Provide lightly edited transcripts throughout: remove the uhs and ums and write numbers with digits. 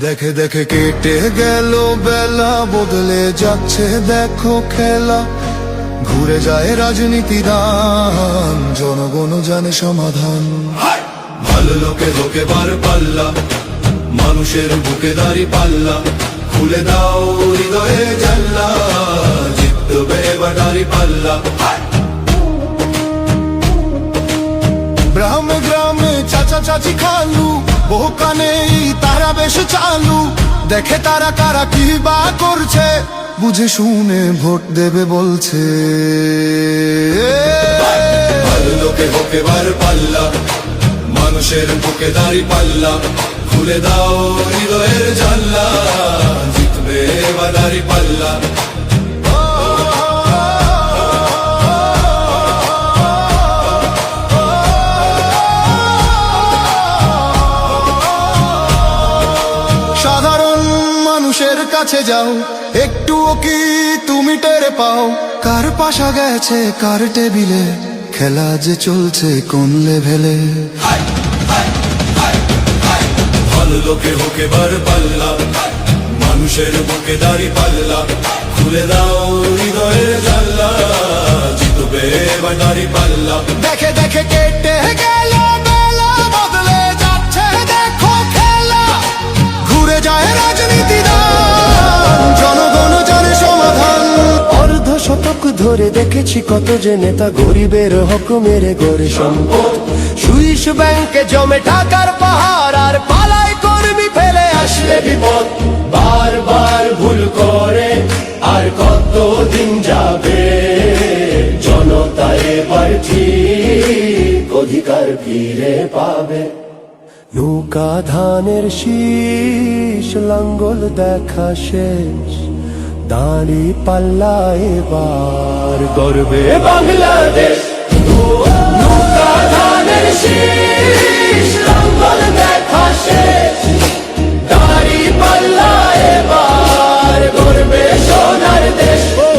দেখে দেখে কেটে গেল বেলা, বদলে যাচ্ছে দেখো খেলা। ঘুরে যায় রাজনীতি দান, জনগণ জানে সমাধান। ভালো লোকে ধোকে বার পাল্লা, মানুষের বুকে দাঁড়ি পাল্লা। খুলে দাও হৃদয়ে জানলা, জিতবে এবার দাঁড়ি পাল্লা। গ্রামে গ্রামে চাচা চাচি খালু, বহু কানে তারা বেশ চালু। দেখে তারা কারা কি বা করছে, বুঝে শুনে ভোট দেবে বলছে। ভালো লোকে হোক এবার পাল্লা, মানুষের বুকে দাঁড়ি পাল্লা। খুলে দাও হৃদয়ের জানলা, জিতবে এবার দাঁড়ি পাল্লা। সাধারণ মানুষের কাছে যাও, একটুও কি তুমি টের পাও? কার পাশা গেছে কার টেবিলে, খেলা যে চলছে কোন লেভেলে। ভালো লোকে হোক এবার পাল্লা, মানুষের বুকে দাঁড়ি পাল্লা। খুলে দাও হৃদয়ের জানলা, জিতবে এবার দাঁড়ি পাল্লা। দেখে দেখে কেটে গেল বেলা, বদলে যাচ্ছে দেখো খেলা। ঘুরে যায় রাজনীতি দান, জনগণ জানে সমাধান। অর্ধ শতক ধরে দেখেছি কত যে নেতা গরিবের হক মেরে গড়ে সম্পদ। সুইস ব্যাংকে জমে টাকার পাহাড়, আর পালায় কর্মী ফেলে আসলে বিপদ। বারবার ভুল করে আর কতদিন যাবে, জনতা এবার ঠিক অধিকার ফিরে পাবে। নৌকা ধানের শীষ, লাঙ্গল দেখা শেষ, দাঁড়ি পাল্লা এবার গর্বে বাংলাদেশ। নৌকা ধানের শীষ, লাঙ্গল দেখা শেষ, দাঁড়ি পাল্লা এবার গর্বে সোনার দেশ। ও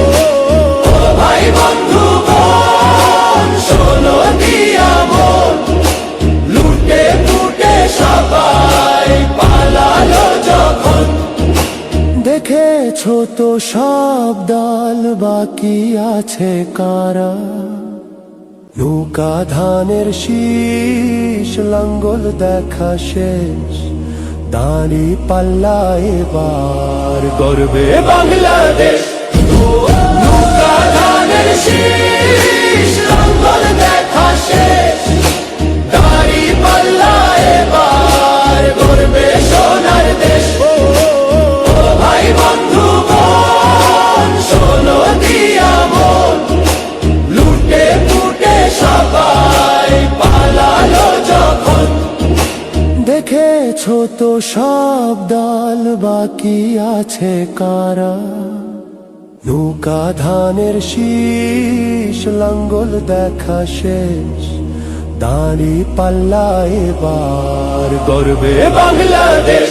ভাই বন্ধু বোন, শোনো দিয়া মন, লুটে পুটে সবাই পালালো যখন। দেখেছো তো সব দল, বাকি আছে কারা? নৌকা ধানের শীষ, লাঙ্গল দেখা শেষ, দাঁড়ি পাল্লা এবার গর্বে বাংলাদেশ। নৌকা ধানের শীষ, লাঙ্গল দেখা শেষ, দাঁড়ি পাল্লা এবার গর্বে সোনার দেশ। ভাই বন্ধু বোন, শোনো দিয়া মন, লুটে পুটে সবাই পালালো যখন। দেখেছো তো সব দল, বাকি আছে কারা? নৌকা ধানের শীষ, লাঙ্গল দেখা শেষ, দাঁড়ি পাল্লা এবার গর্বে বাংলাদেশ।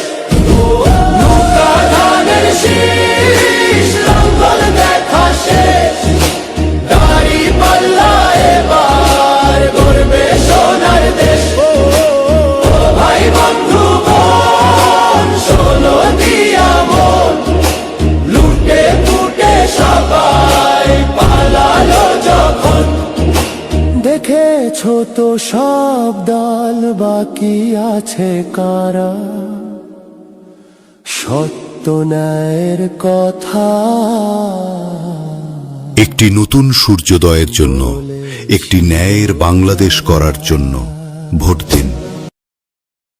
নৌকা ধানের শীষ, লাঙ্গল দেখা শেষ, দাঁড়ি পাল্লা এবার গর্বে সোনার দেশ। ভাই বন্ধু বোন, শোনো দিয়া মন, লুটে পুটে সবাই পালালো যখন। দেখেছো তো সব দল, বাকি আছে কারা? সত্য ন্যায়ের কথা। একটি নতুন সূর্যোদয়ের জন্য, একটি ন্যায়ের বাংলাদেশ করার জন্য ভোট দিন।